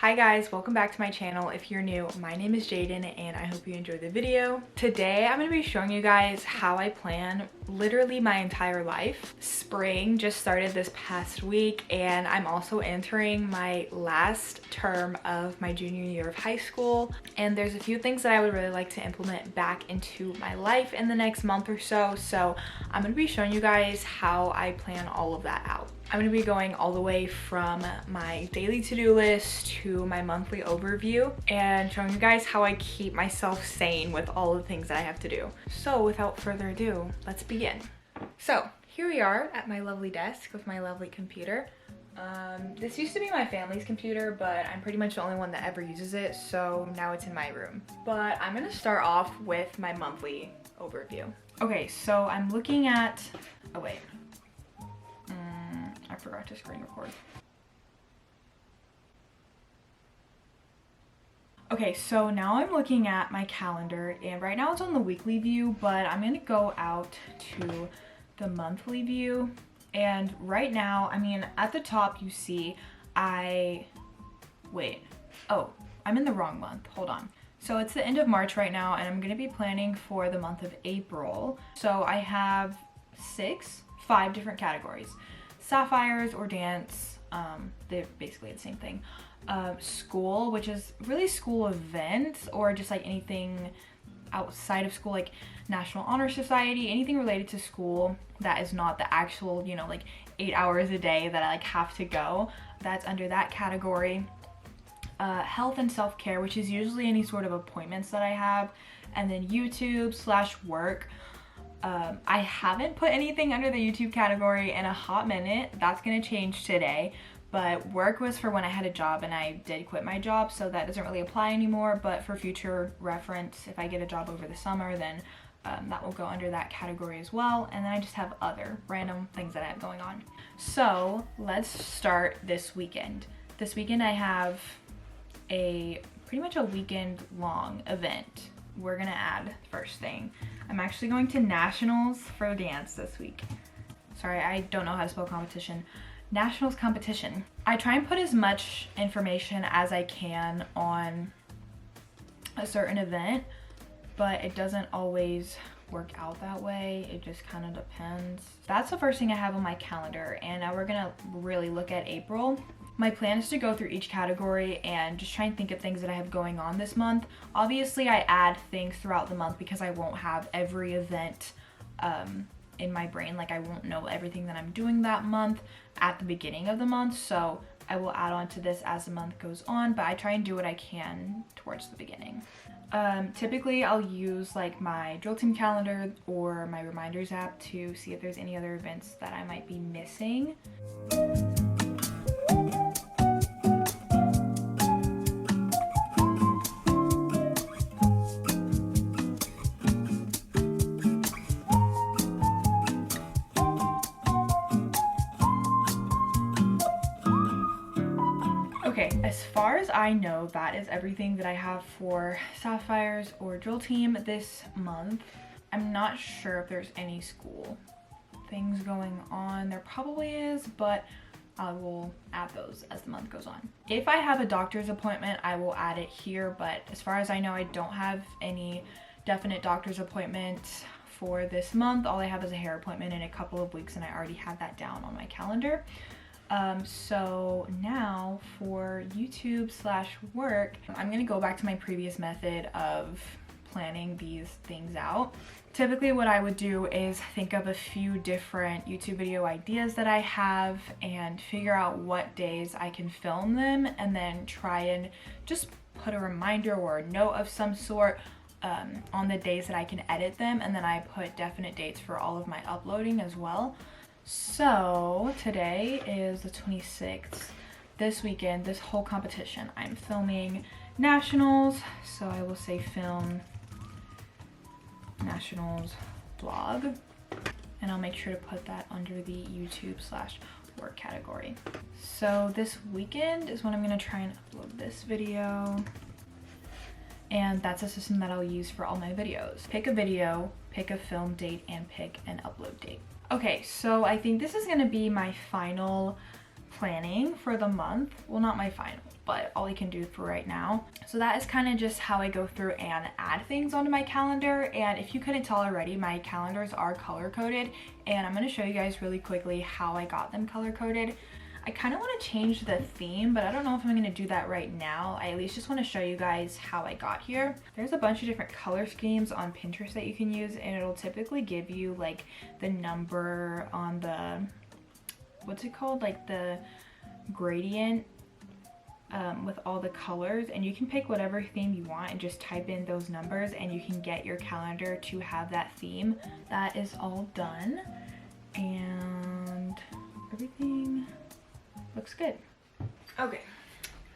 Hi guys, welcome back to my channel. If you're new, my name is Jaden and I hope you enjoyed the video. Today I'm going to be showing you guys how I plan literally my entire life. Spring just started this past week and I'm also entering my last term of my junior year of high school, and there's a few things that I would really like to implement back into my life in the next month or so. So I'm going to be showing you guys how I plan all of that out. I'm going to be going all the way from my daily to-do list to my monthly overview and showing you guys how I keep myself sane with all the things that I have to do. So without further ado, let's begin. So here we are at my lovely desk with my lovely computer. This used to be my family's computer, but I'm pretty much the only one that ever uses it, so now it's in my room. But I'm going to start off with my monthly overview. Okay, so I'm looking at, oh wait. I forgot to screen record. Okay, so now I'm looking at my calendar and right now it's on the weekly view, but I'm gonna go out to the monthly view. And right now, I mean, at the top you see I'm in the wrong month, hold on. So it's the end of March right now and I'm gonna be planning for the month of April. So I have 5 different categories. Sapphires or dance, they're basically the same thing. School, which is really school events or just like anything outside of school, like National Honor Society, anything related to school that is not the actual, you know, like 8 hours a day that I like have to go. That's under that category. Health and self-care, which is usually any sort of appointments that I have. And then YouTube/work. I haven't put anything under the YouTube category in a hot minute. That's gonna change today, but work was for when I had a job and I did quit my job, so that doesn't really apply anymore. But for future reference, if I get a job over the summer, then that will go under that category as well. And then I just have other random things that I have going on. So let's start this weekend. This weekend I have pretty much a weekend long event. We're gonna add first thing. I'm actually going to nationals for dance this week. Sorry, I don't know how to spell competition. Nationals competition. I try and put as much information as I can on a certain event, but it doesn't always work out that way. It just kind of depends. That's the first thing I have on my calendar, and now we're gonna really look at April. My plan is to go through each category and just try and think of things that I have going on this month. Obviously, I add things throughout the month because I won't have every event in my brain. Like, I won't know everything that I'm doing that month at the beginning of the month. So I will add on to this as the month goes on, but I try and do what I can towards the beginning. Typically, I'll use like my drill team calendar or my reminders app to see if there's any other events that I might be missing. Okay, as far as I know, that is everything that I have for Sapphires or drill team this month. I'm not sure if there's any school things going on. There probably is, but I will add those as the month goes on. If I have a doctor's appointment, I will add it here, but as far as I know, I don't have any definite doctor's appointment for this month. All I have is a hair appointment in a couple of weeks, and I already had that down on my calendar. So now for YouTube/work, I'm gonna go back to my previous method of planning these things out. Typically what I would do is think of a few different YouTube video ideas that I have and figure out what days I can film them, and then try and just put a reminder or a note of some sort on the days that I can edit them, and then I put definite dates for all of my uploading as well. So today is the 26th. This weekend, this whole competition, I'm filming nationals, so I will say film nationals vlog, and I'll make sure to put that under the YouTube/work category. So this weekend is when I'm gonna try and upload this video, and that's a system that I'll use for all my videos. Pick a video, pick a film date, and pick an upload date. Okay, so I think this is gonna be my final planning for the month. Well, not my final. but all I can do for right now. So that is kind of just how I go through and add things onto my calendar. And if you couldn't tell already, my calendars are color coded, and I'm going to show you guys really quickly how I got them color coded. I kind of want to change the theme, but I don't know if I'm going to do that right now. I at least just want to show you guys how I got here. There's a bunch of different color schemes on Pinterest that you can use, and it'll typically give you like the number on the, what's it called, like the gradient with all the colors, and you can pick whatever theme you want and just type in those numbers and you can get your calendar to have that theme. That is all done and everything looks good. Okay,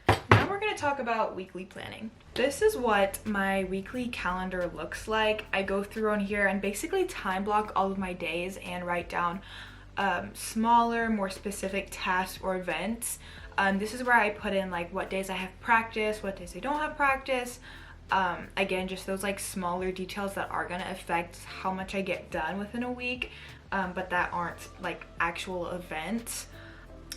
now we're going to talk about weekly planning. This is what my weekly calendar looks like. I go through on here and basically time block all of my days and write down smaller, more specific tasks or events. This is where I put in like what days I have practice, what days I don't have practice. Again, just those like smaller details that are going to affect how much I get done within a week, but that aren't like actual events.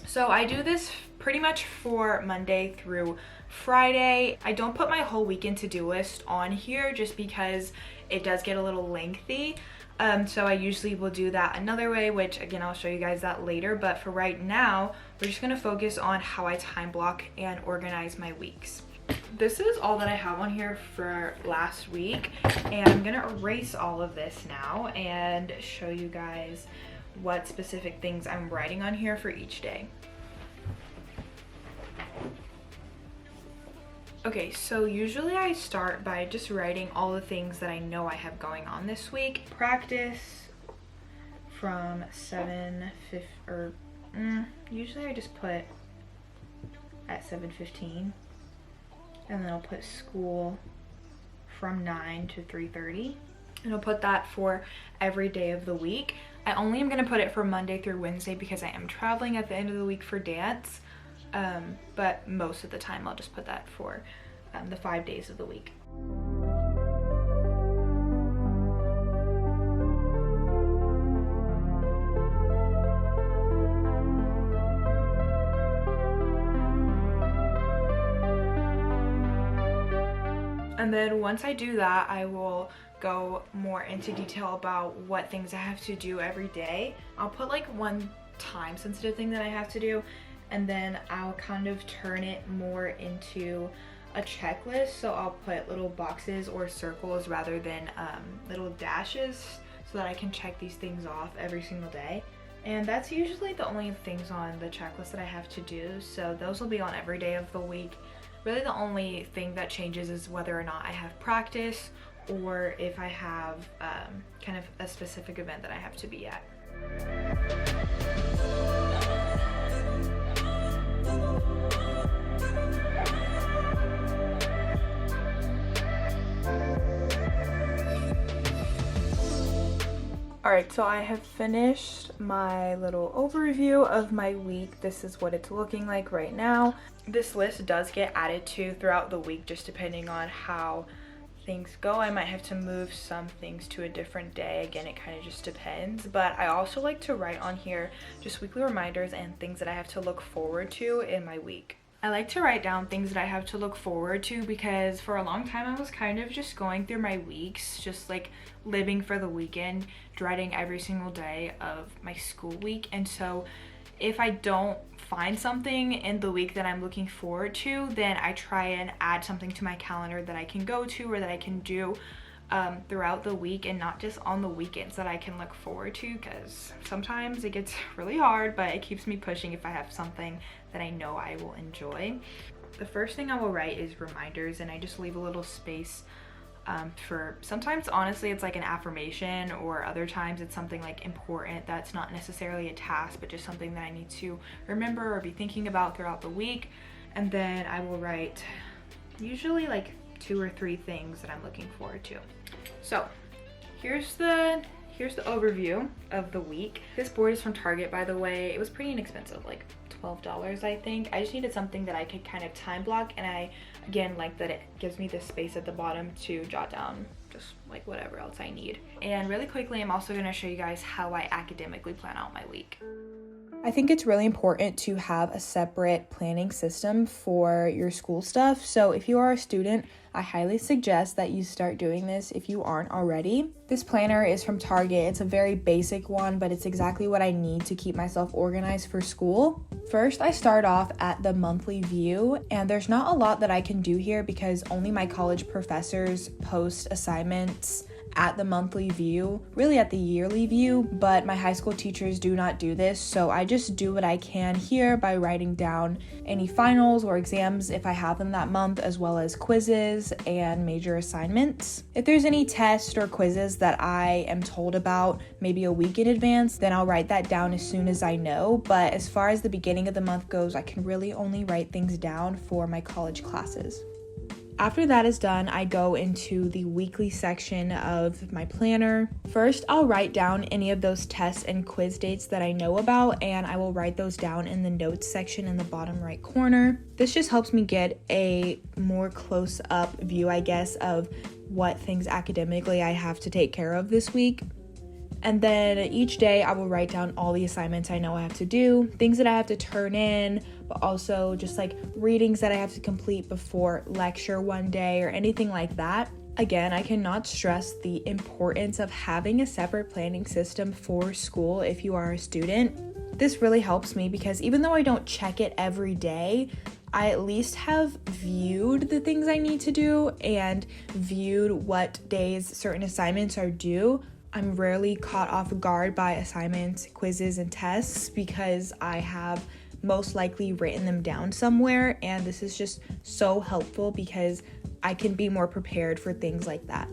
So I do this pretty much for Monday through Friday. I don't put my whole weekend to-do list on here just because it does get a little lengthy. So I usually will do that another way, which again, I'll show you guys that later. But for right now, we're just going to focus on how I time block and organize my weeks. This is all that I have on here for last week, and I'm going to erase all of this now and show you guys what specific things I'm writing on here for each day. Okay, so usually I start by just writing all the things that I know I have going on this week. Practice from 7:50, or usually I just put at 7:15, and then I'll put school from 9 to 3:30, and I'll put that for every day of the week. I only am going to put it for Monday through Wednesday because I am traveling at the end of the week for dance. But most of the time I'll just put that for the 5 days of the week. And then once I do that, I will go more into detail about what things I have to do every day. I'll put like one time sensitive thing that I have to do, and then I'll kind of turn it more into a checklist. So I'll put little boxes or circles rather than little dashes so that I can check these things off every single day. And that's usually the only things on the checklist that I have to do. So those will be on every day of the week. Really the only thing that changes is whether or not I have practice or if I have kind of a specific event that I have to be at. Alright, so I have finished my little overview of my week. This is what it's looking like right now. This list does get added to throughout the week, just depending on how things go. I might have to move some things to a different day. Again, it kind of just depends. But I also like to write on here just weekly reminders and things that I have to look forward to in my week. I like to write down things that I have to look forward to because for a long time I was kind of just going through my weeks, just like living for the weekend, dreading every single day of my school week. And so if I don't find something in the week that I'm looking forward to, then I try and add something to my calendar that I can go to or that I can do throughout the week, and not just on the weekends that I can look forward to, because sometimes it gets really hard, but it keeps me pushing if I have something that I know I will enjoy. The first thing I will write is reminders, and I just leave a little space for, sometimes honestly it's like an affirmation, or other times it's something like important that's not necessarily a task but just something that I need to remember or be thinking about throughout the week. And then I will write usually like 2 or 3 things that I'm looking forward to. So here's the overview of the week. This board is from Target, by the way. It was pretty inexpensive, like $12 I think. I just needed something that I could kind of time block, and I again like that it gives me this space at the bottom to jot down just like whatever else I need. And really quickly, I'm also going to show you guys how I academically plan out my week. I think it's really important to have a separate planning system for your school stuff. So if you are a student, I highly suggest that you start doing this if you aren't already. This planner is from Target. It's a very basic one, but it's exactly what I need to keep myself organized for school. First, I start off at the monthly view, and there's not a lot that I can do here because only my college professors post assignments at the monthly view, really at the yearly view, but my high school teachers do not do this, so I just do what I can here by writing down any finals or exams if I have them that month, as well as quizzes and major assignments. If there's any tests or quizzes that I am told about maybe a week in advance, then I'll write that down as soon as I know, but as far as the beginning of the month goes, I can really only write things down for my college classes. After that is done, I go into the weekly section of my planner. First, I'll write down any of those tests and quiz dates that I know about, and I will write those down in the notes section in the bottom right corner. This just helps me get a more close-up view, I guess, of what things academically I have to take care of this week. And then each day I will write down all the assignments I know I have to do, things that I have to turn in, but also just like readings that I have to complete before lecture one day or anything like that. Again, I cannot stress the importance of having a separate planning system for school if you are a student. This really helps me because even though I don't check it every day, I at least have viewed the things I need to do and viewed what days certain assignments are due. I'm rarely caught off guard by assignments, quizzes, and tests because I have most likely written them down somewhere, and this is just so helpful because I can be more prepared for things like that.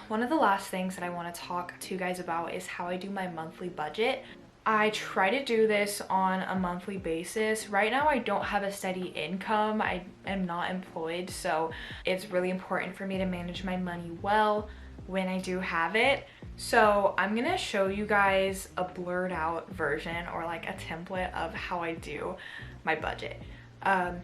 One of the last things that I want to talk to you guys about is how I do my monthly budget. I try to do this on a monthly basis. Right now I don't have a steady income. I am not employed, so it's really important for me to manage my money well when I do have it. So I'm gonna show you guys a blurred out version or like a template of how I do my budget.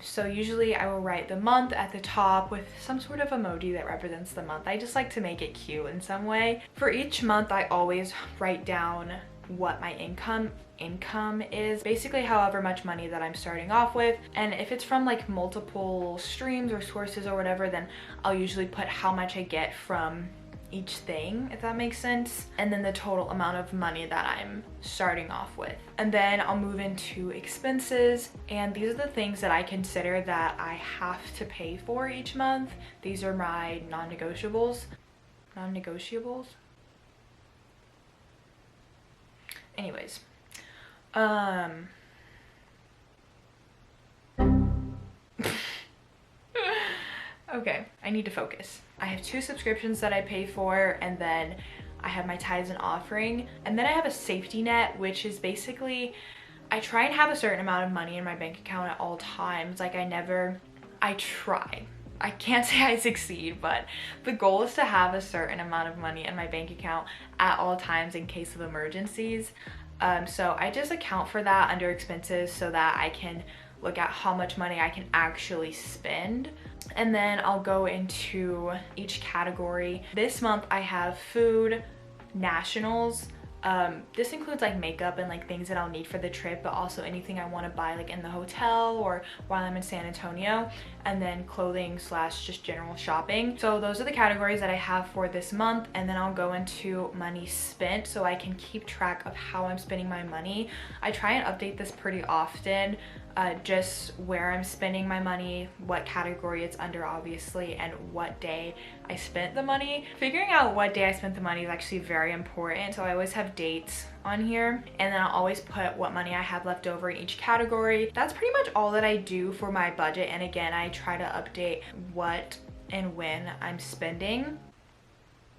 So usually I will write the month at the top with some sort of emoji that represents the month. I just like to make it cute in some way. For each month I always write down what my income is, basically however much money that I'm starting off with, and if it's from like multiple streams or sources or whatever, then I'll usually put how much I get from each thing, if that makes sense, and then the total amount of money that I'm starting off with. And then I'll move into expenses, and these are the things that I consider that I have to pay for each month. These are my non-negotiables. Anyways, okay, I need to focus. I have 2 subscriptions that I pay for, and then I have my tithes and offering, and then I have a safety net, which is basically I try and have a certain amount of money in my bank account at all times. Like I try. I can't say I succeed, but the goal is to have a certain amount of money in my bank account at all times in case of emergencies. So I just account for that under expenses so that I can look at how much money I can actually spend. And then I'll go into each category. This month I have food, nationals. This includes like makeup and like things that I'll need for the trip, but also anything I want to buy like in the hotel or while I'm in San Antonio, and then clothing / just general shopping. So those are the categories that I have for this month, and then I'll go into money spent so I can keep track of how I'm spending my money. I try and update this pretty often, just where I'm spending my money, what category it's under obviously, and what day I spent the money. Figuring out what day I spent the money is actually very important, so I always have dates on here, and then I'll always put what money I have left over in each category. That's pretty much all that I do for my budget, and again I try to update what and when I'm spending.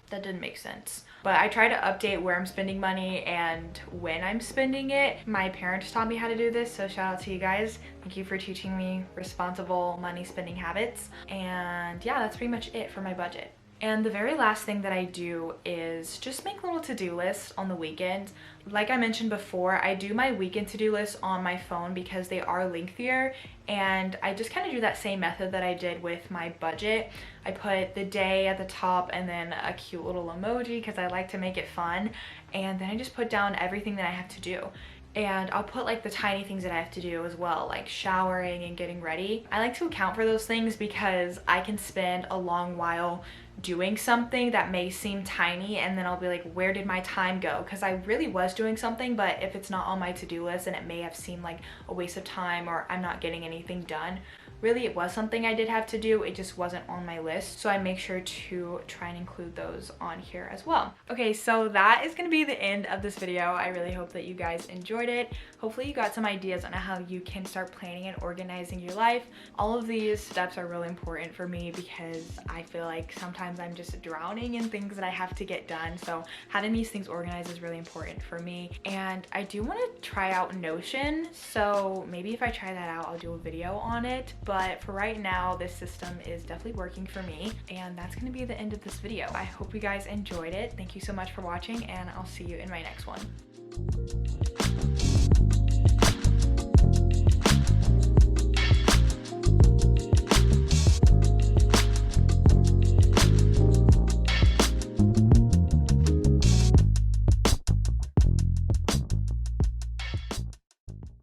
That didn't make sense. But I try to update where I'm spending money and when I'm spending it. My parents taught me how to do this, so shout out to you guys. Thank you for teaching me responsible money spending habits. And yeah, that's pretty much it for my budget. And the very last thing that I do is just make little to-do lists on the weekend. Like I mentioned before, I do my weekend to-do lists on my phone because they are lengthier, and I just kind of do that same method that I did with my budget. I put the day at the top and then a cute little emoji because I like to make it fun, and then I just put down everything that I have to do. and I'll put like the tiny things that I have to do as well, like showering and getting ready. I like to account for those things because I can spend a long while doing something that may seem tiny, and then I'll be like, where did my time go? Because I really was doing something, but if it's not on my to-do list, then it may have seemed like a waste of time, or I'm not getting anything done. Really, it was something I did have to do, it just wasn't on my list, so I make sure to try and include those on here as well. Okay, so that is gonna be the end of this video. I really hope that you guys enjoyed it. Hopefully you got some ideas on how you can start planning and organizing your life. All of these steps are really important for me because I feel like sometimes I'm just drowning in things that I have to get done, so having these things organized is really important for me. And I do want to try out Notion, so maybe if I try that out, I'll do a video on it. But for right now, this system is definitely working for me, and that's going to be the end of this video. I hope you guys enjoyed it. Thank you so much for watching, and I'll see you in my next one.